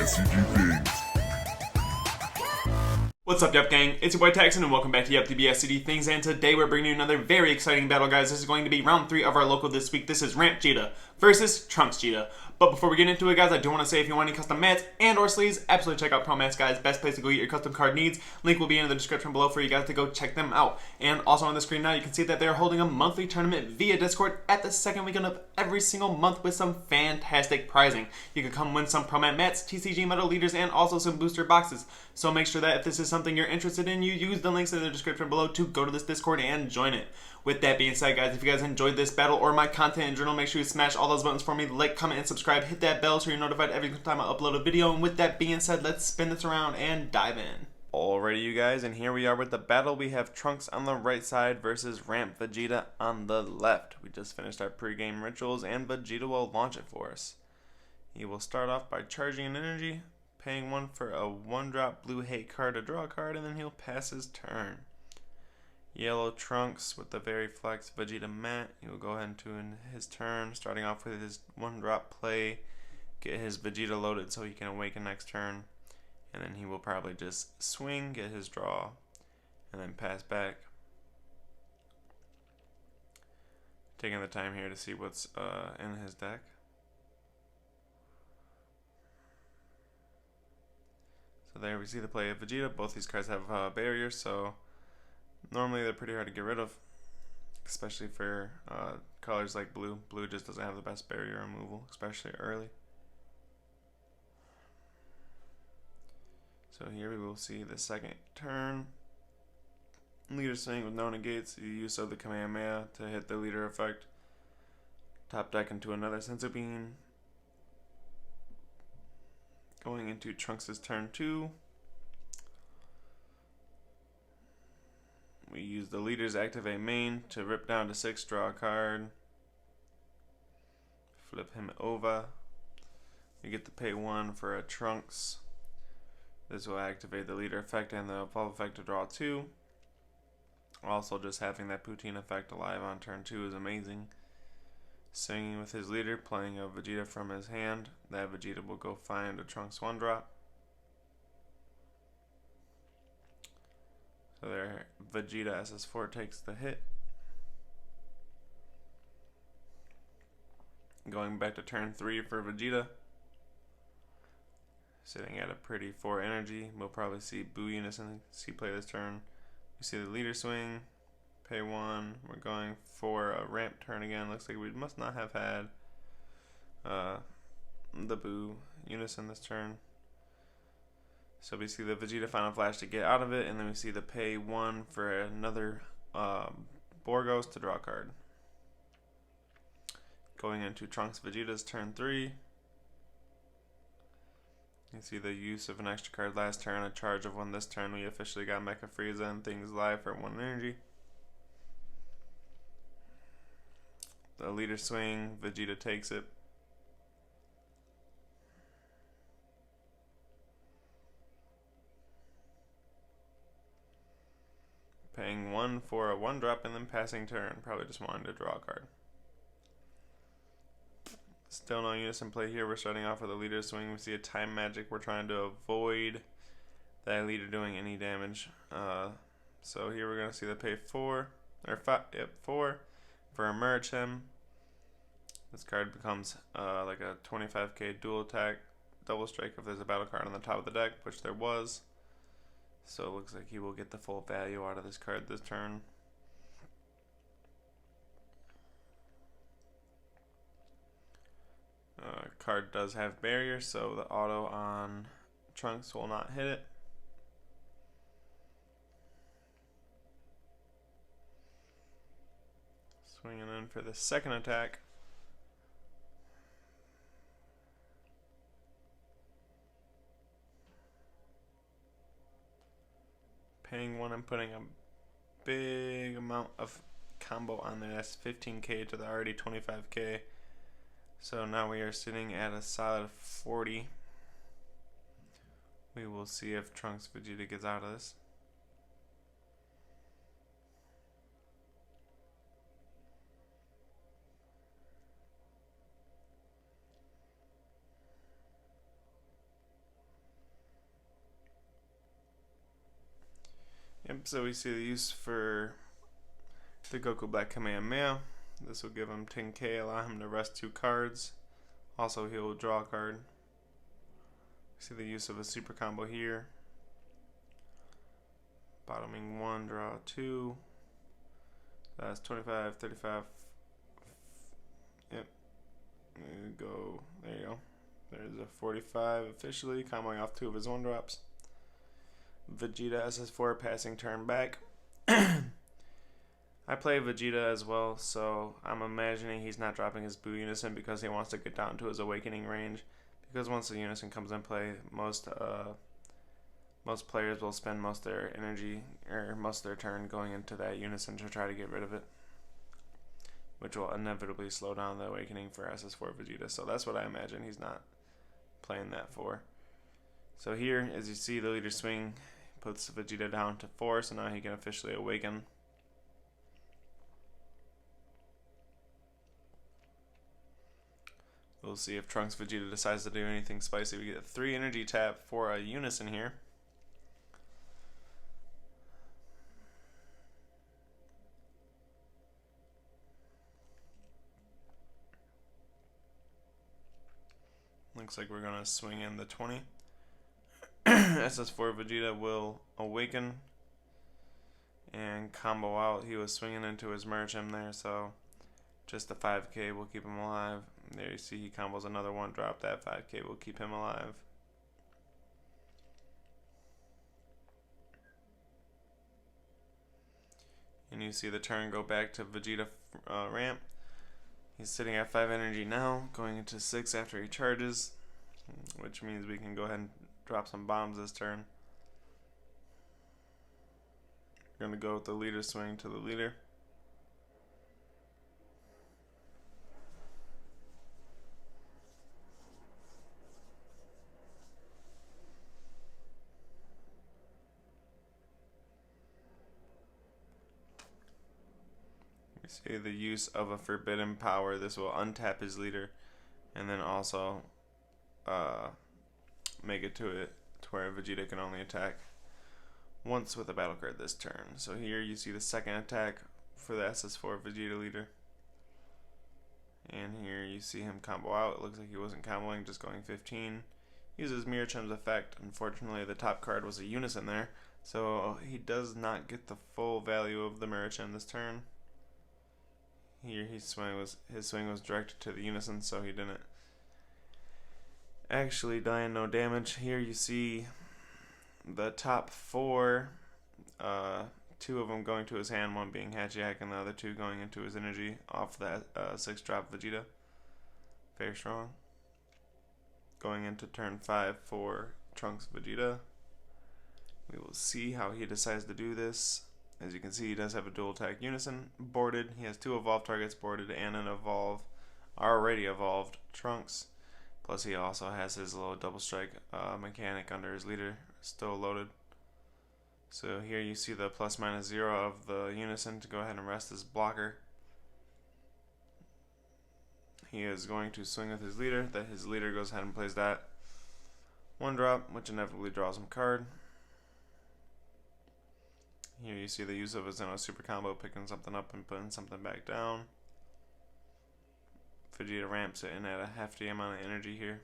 DBSCG things. What's up, Yuhp gang? It's your boy Texan, and welcome back to Yuhp DBSCG things. And today we're bringing you another very exciting battle, guys. This is going to be round 3 of our local this week. This is Vegeta versus Trunks-geta. But before we get into it, guys, I do want to say if you want any custom mats and or sleeves, absolutely check out Pro Mats, guys. Best place to go get your custom card needs. Link will be in the description below for you guys to go check them out. And also on the screen now, you can see that they're holding a monthly tournament via Discord at the second weekend of every single month with some fantastic prizing. You can come win some Pro Mats, TCG Medal Leaders, and also some booster boxes. So make sure that if this is something you're interested in, you use the links in the description below to go to this Discord and join it. With that being said, guys, if you guys enjoyed this battle or my content in general, make sure you smash all those buttons for me. Like, comment, and subscribe. Hit that bell so you're notified every time I upload a video. And with that being said, let's spin this around and dive in. Alrighty, you guys, and here we are with the battle. We have Trunks on the right side versus Ramp Vegeta on the left. We just finished our pre-game rituals, and Vegeta will launch it for us. He will start off by charging an energy, paying 1 for a 1-drop blue hate card to draw a card, and then he'll pass his turn. Yellow Trunks with the very flex Vegeta mat. He will go ahead into his turn, starting off with his 1-drop play, get his Vegeta loaded so he can awaken next turn, and then he will probably just swing, get his draw, and then pass back. Taking the time here to see what's in his deck. So there we see the play of Vegeta. Both these cards have barriers, so normally they're pretty hard to get rid of, especially for colors like blue. Blue just doesn't have the best barrier removal, especially early. So here we will see the second turn. Leader swing with no negates, the use of the Kamehameha to hit the leader effect. Top deck into another Senzu Bean. Going into Trunks' turn 2. We use the leader's activate main to rip down to 6, draw a card. Flip him over. We get to pay 1 for a Trunks. This will activate the leader effect and the evolve effect to draw 2. Also, just having that Poutine effect alive on turn 2 is amazing. Swinging with his leader, playing a Vegeta from his hand. That Vegeta will go find a Trunks 1-drop. So there, Vegeta ss4 takes the hit. Going back to turn 3 for Vegeta. Sitting at a pretty 4 energy. We'll probably see Boo Unison play this turn. We see the leader swing, pay 1. We're going for a ramp turn again. Looks like we must not have had the Boo Unison this turn. So we see the Vegeta Final Flash to get out of it, and then we see the pay 1 for another Borgos to draw a card. Going into Trunks Vegeta's turn 3. You see the use of an extra card last turn, a charge of 1 this turn. We officially got Mecha Frieza and things live for 1 energy. The leader swing, Vegeta takes it. Paying 1 for a 1-drop and then passing turn. Probably just wanted to draw a card. Still no unison play here. We're starting off with a leader swing. We see a time magic. We're trying to avoid that leader doing any damage. So here we're going to see the pay 4 for emerge him. This card becomes like a 25k dual attack, double strike if there's a battle card on the top of the deck, which there was. So it looks like he will get the full value out of this card this turn. Card does have barrier, so the auto on Trunks will not hit it. Swinging in for the second attack. Paying 1 and putting a big amount of combo on there. That's 15k to the already 25k. So now we are sitting at a solid 40. We will see if Trunks Vegeta gets out of this. Yep, so we see the use for the Goku Black Kamehameha. This will give him 10k, allow him to rest 2 cards. Also, he'll draw a card. See the use of a super combo here. Bottoming 1, draw 2. That's 25, 35. Yep. There you go. There you go. There's a 45 officially, comboing off 2 of his 1-drops. Vegeta ss4 passing turn back. I play Vegeta as well, so I'm imagining he's not dropping his Boo Unison because he wants to get down to his awakening range. Because once the Unison comes in play, most players will spend most of their energy or most of their turn going into that Unison to try to get rid of it, which will inevitably slow down the awakening for ss4 Vegeta. So that's what I imagine he's not playing that for. So here, as you see, the leader swing puts Vegeta down to 4, so now he can officially awaken. We'll see if Trunks Vegeta decides to do anything spicy. We get a 3 energy tap for a Unison here. Looks like we're going to swing in the 20. ss4 Vegeta will awaken and combo out. He was swinging into his Merchant there, so just the 5k will keep him alive. There you see he combos another 1-drop. That 5k will keep him alive. And you see the turn go back to Vegeta ramp. He's sitting at 5 energy now, going into 6 after he charges, which means we can go ahead and drop some bombs this turn. We're going to go with the leader swing to the leader. See the use of a forbidden power. This will untap his leader and then also make it to where Vegeta can only attack once with a battle card this turn. So here you see the second attack for the ss4 Vegeta leader, and here you see him combo out. It looks like he wasn't comboing, just going 15. Uses Mirror Chun's effect. Unfortunately, the top card was a Unison there, so he does not get the full value of the Mirror Chun this turn. Here his swing was directed to the Unison, so he didn't actually die no damage. Here you see the top 4, 2 of them going to his hand, 1 being Hatchiak and the other 2 going into his energy off that 6-drop Vegeta. Very strong. Going into turn 5 for Trunks Vegeta. We will see how he decides to do this. As you can see, he does have a dual attack Unison boarded. He has 2 evolved targets boarded and an already evolved Trunks. Plus he also has his little double strike mechanic under his leader still loaded. So here you see the ±0 of the Unison to go ahead and rest his blocker. He is going to swing with his leader. That his leader goes ahead and plays that 1-drop, which inevitably draws him a card. Here you see the use of a Zeno super combo, picking something up and putting something back down. Vegeta ramps it in at a hefty amount of energy here.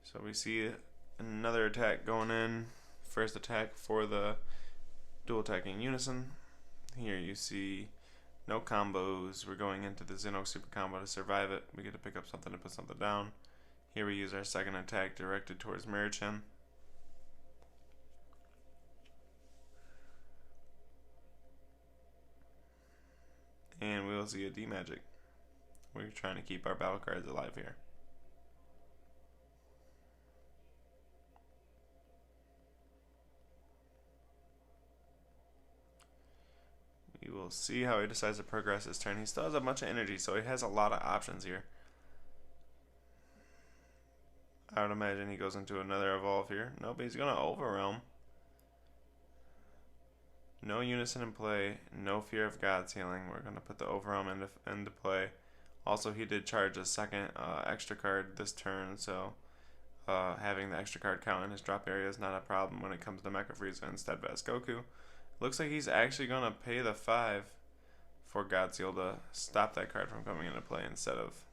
So we see another attack going in. First attack for the dual attacking Unison. Here you see no combos. We're going into the Zeno super combo to survive it. We get to pick up something to put something down. Here we use our second attack directed towards Mirror Chun. And we'll see a D-Magic. We're trying to keep our battle cards alive here. We will see how he decides to progress this turn. He still has a bunch of energy, so he has a lot of options here. I would imagine he goes into another evolve here. Nope, he's going to Overwhelm. No Unison in play, no Fear of God's Healing. We're going to put the Overwhelm into play. Also, he did charge a second extra card this turn, so having the extra card count in his drop area is not a problem when it comes to Mecha Frieza and Steadfast Goku. Looks like he's actually going to pay the 5 for God Seal to stop that card from coming into play instead of...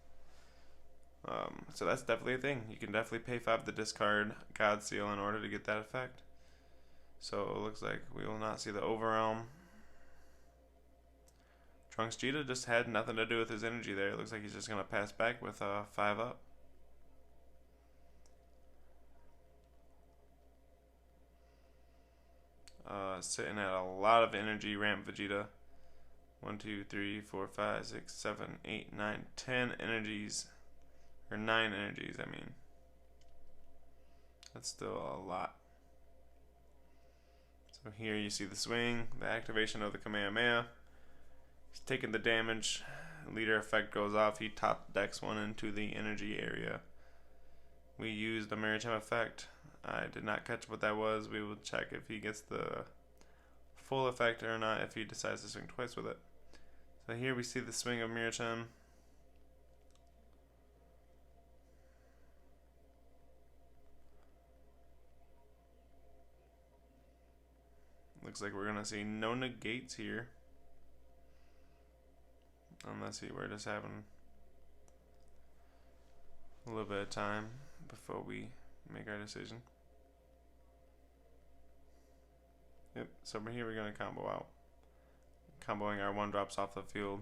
so that's definitely a thing. You can definitely pay 5 to discard God Seal in order to get that effect. So it looks like we will not see the Overwhelm. Trunks-geta just had nothing to do with his energy there. It looks like he's just going to pass back with a 5 up. Sitting at a lot of energy, ramp Vegeta. 1, 2, 3, 4, 5, 6, 7, 8, 9, 10 energies. Or 9 energies, I mean. That's still a lot. So here you see the swing, the activation of the Kamehameha. He's taking the damage. Leader effect goes off. He top decks one into the energy area. We used the Maritim effect. I did not catch what that was. We will check if he gets the full effect or not, if he decides to swing twice with it. So here we see the swing of Maritim. Looks like we're going to see no negates here. Unless we're just having a little bit of time before we make our decision. Yep, so here we're going to combo out. Comboing our 1-drops off the field,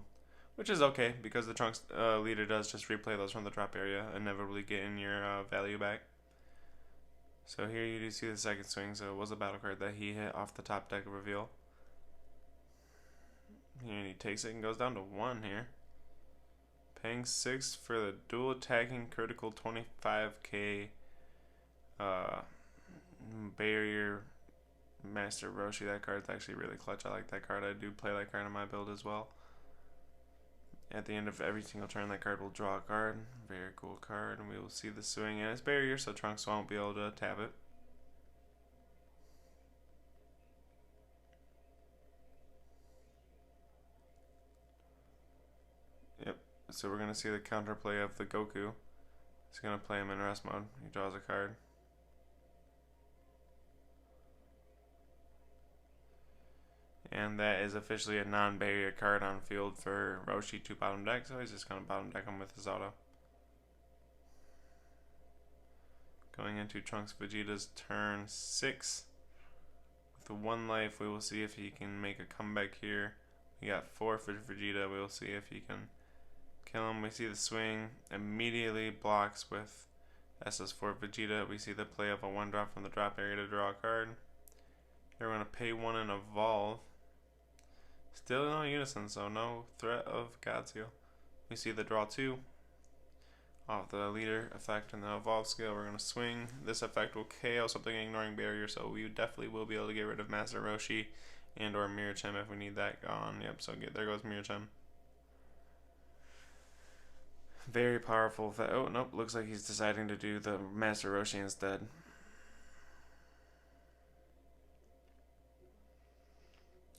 which is okay because the Trunks leader does just replay those from the drop area, inevitably getting your value back. So here you do see the second swing, so it was a battle card that he hit off the top deck of reveal. Here he takes it and goes down to 1 here. Paying 6 for the dual attacking critical 25k barrier Master Roshi. That card's actually really clutch. I like that card. I do play that card in my build as well. At the end of every single turn, that card will draw a card. Very cool card. And we will see the swing and its barrier, so Trunks won't be able to tap it. Yep. So we're going to see the counterplay of the Goku. He's going to play him in rest mode. He draws a card. And that is officially a non-barrier card on field for Roshi to bottom deck, so he's just going to bottom deck him with his auto. Going into Trunks Vegeta's turn 6. With 1 life, we will see if he can make a comeback here. We got 4 for Vegeta. We will see if he can kill him. We see the swing immediately blocks with ss4 Vegeta. We see the play of a 1-drop from the drop area to draw a card. Here we're going to pay 1 and evolve. Still no unison, so no threat of God Seal. We see the draw 2 off the leader effect and the evolve skill. We're going to swing. This effect will KO something ignoring barrier, so we definitely will be able to get rid of Master Roshi and or Maritim if we need that gone. Yep, so there goes Maritim. Very powerful effect. Oh, nope, looks like he's deciding to do the Master Roshi instead.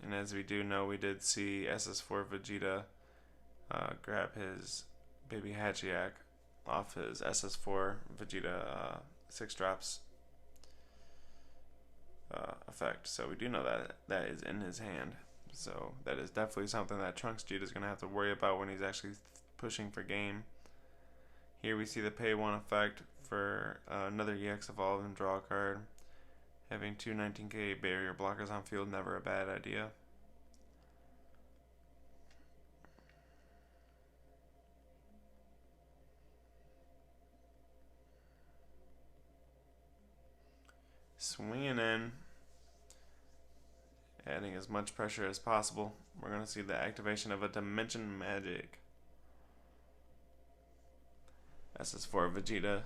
And as we do know, we did see ss4 Vegeta grab his baby Hachiak off his ss4 Vegeta 6-drops effect. So we do know that that is in his hand. So that is definitely something that Trunks-geta is going to have to worry about when he's actually pushing for game. Here we see the pay 1 effect for another EX evolve and draw a card. Having 2 19k barrier blockers on field, never a bad idea. Swinging in, adding as much pressure as possible. We're going to see the activation of a Dimension Magic. ss4 Vegeta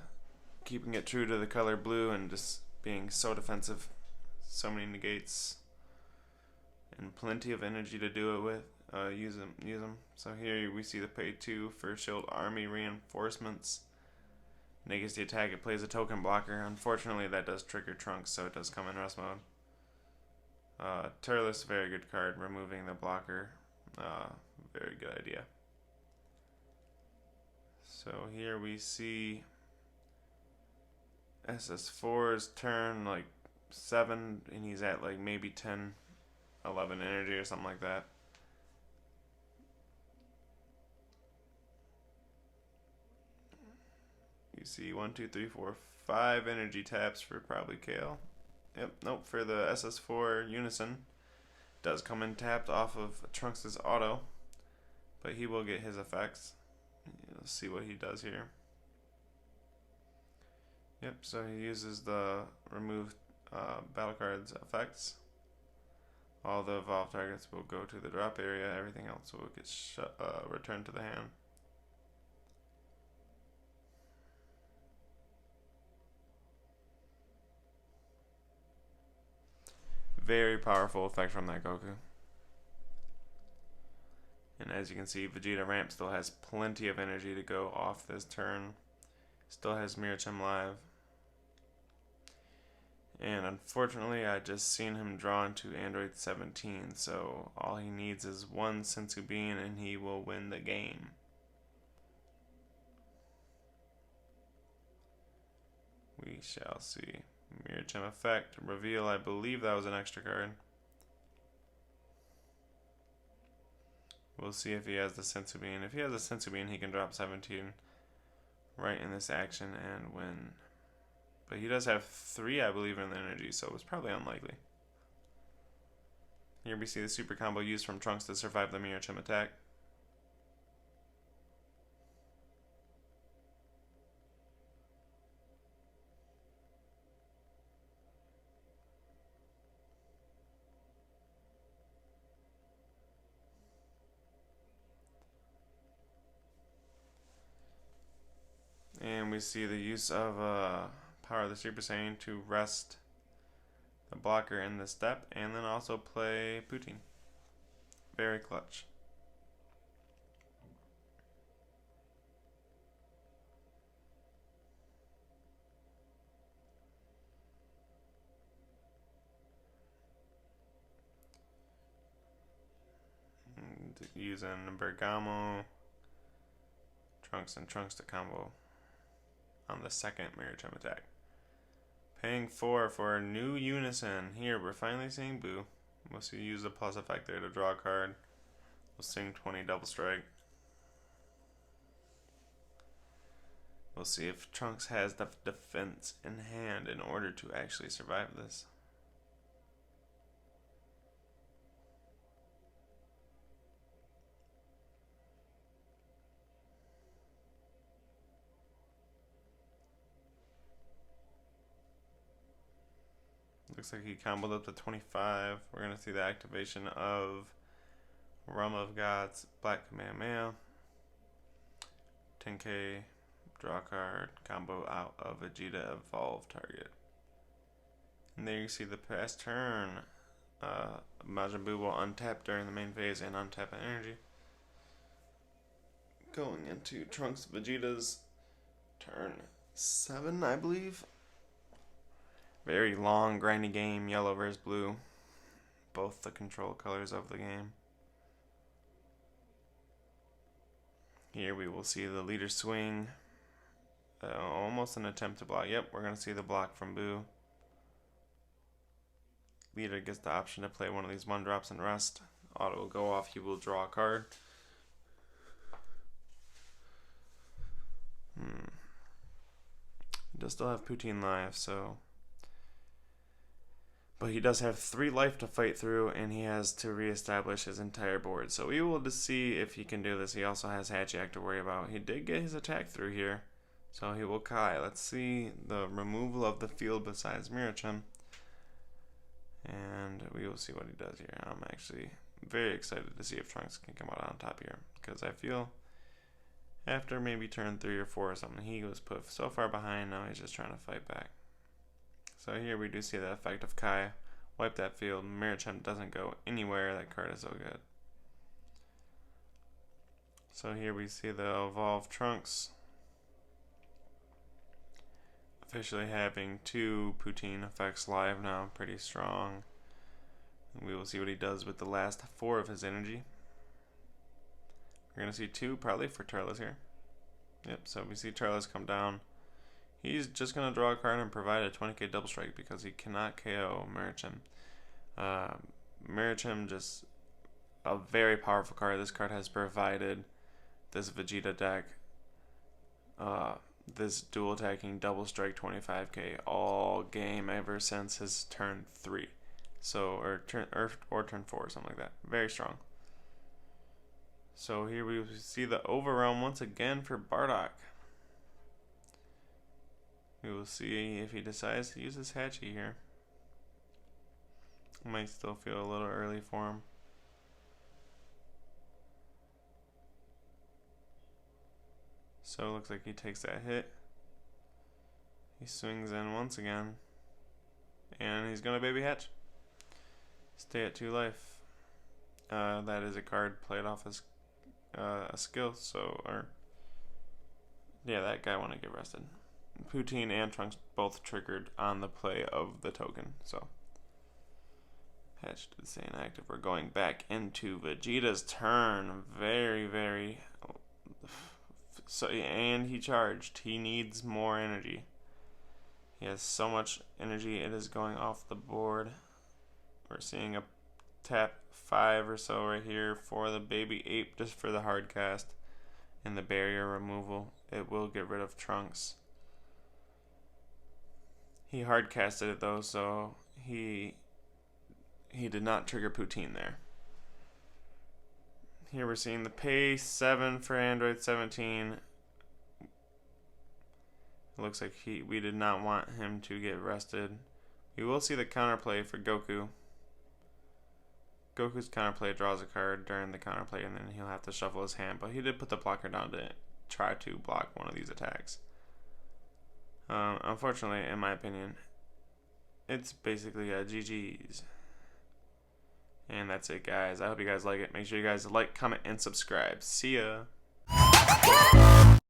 keeping it true to the color blue and just being so defensive. So many negates and plenty of energy to do it with. Use them. So here we see the pay 2 for Shield Army reinforcements. Negates the attack. It plays a token blocker. Unfortunately, that does trigger Trunks, so it does come in rest mode. Turles, very good card. Removing the blocker, very good idea. So here we see ss4's turn like 7, and he's at like maybe 10, 11 energy or something like that. You see 1, 2, 3, 4, 5 energy taps for probably KO. Yep, nope, for the ss4 Unison. Does come in tapped off of Trunks' auto, but he will get his effects. Let's see what he does here. Yep, so he uses the remove battle cards effects. All the evolved targets will go to the drop area, everything else will get returned to the hand. Very powerful effect from that Goku. And as you can see, Vegeta Ramp still has plenty of energy to go off this turn. Still has Mirachim live. And unfortunately, I just seen him drawn to Android 17, so all he needs is one Senzu Bean and he will win the game. We shall see. Mirachim effect. Reveal, I believe that was an extra card. We'll see if he has the Senzu Bean. If he has a Senzu Bean, he can drop 17 right in this action and win. But he does have 3, I believe, in the energy, so it's probably unlikely. Here we see the super combo used from Trunks to survive the Mirachim attack. And we see the use of Power of the Super Saiyan to rest the blocker in the step, and then also play Poutine. Very clutch. And using Bergamo, Trunks, and Trunks to combo on the second Mirachim attack. Paying 4 for a new Unison. Here, we're finally seeing Boo. We'll see use the plus effect there to draw a card. We'll sing 20 double strike. We'll see if Trunks has the defense in hand in order to actually survive this. Looks like he comboed up to 25. We're going to see the activation of Realm of Gods, Black Kamehameha. 10k, draw a card, combo out of Vegeta evolved target. And there you see the past turn. Majin Buu will untap during the main phase and untap energy. Going into Trunks Vegeta's turn 7, I believe. Very long, grindy game, yellow versus blue. Both the control colors of the game. Here we will see the leader swing. Almost an attempt to block. Yep, we're going to see the block from Boo. Leader gets the option to play one of these 1-drops and rest. Auto will go off, he will draw a card. He does still have Poutine live, so... But he does have 3 life to fight through, and he has to reestablish his entire board. So we will just see if he can do this. He also has Hatchiak to worry about. He did get his attack through here, so he will Kai. Let's see the removal of the field besides Mirachim. And we will see what he does here. I'm actually very excited to see if Trunks can come out on top here, because I feel after maybe turn 3 or 4 or something, he was put so far behind, now he's just trying to fight back. So here we do see the effect of Kai. Wipe that field. Mirachim doesn't go anywhere. That card is so good. So here we see the evolved Trunks. Officially having 2 Poutine effects live now. Pretty strong. And we will see what he does with the last 4 of his energy. We're going to see 2 probably for Turles here. Yep, so we see Turles come down. He's just going to draw a card and provide a 20k double strike because he cannot KO Marichim. Marichim, just a very powerful card. This card has provided this Vegeta deck this dual attacking double strike 25k all game ever since his turn 3. So, or turn 4, something like that. Very strong. So here we see the overrealm once again for Bardock. We will see if he decides to use his Hatchie here. Might still feel a little early for him. So it looks like he takes that hit. He swings in once again. And he's going to baby hatch. Stay at 2 life. That is a card played off as a skill. So, yeah, that guy want to get rested. Poutine and Trunks both triggered on the play of the token. So, hatch to stay inactive. We're going back into Vegeta's turn. Very, very... So, and he charged. He needs more energy. He has so much energy, it is going off the board. We're seeing a tap 5 or so right here for the baby ape, just for the hard cast and the barrier removal. It will get rid of Trunks. He hard casted it though, so he did not trigger Poutine there. Here we're seeing the pay 7 for Android 17. It looks like we did not want him to get rested. We will see the counterplay for Goku. Goku's counterplay draws a card during the counterplay, and then he'll have to shuffle his hand. But he did put the blocker down to try to block one of these attacks. Unfortunately, in my opinion, it's basically a GG's. And that's it, guys. I hope you guys like it. Make sure you guys like, comment, and subscribe. See ya.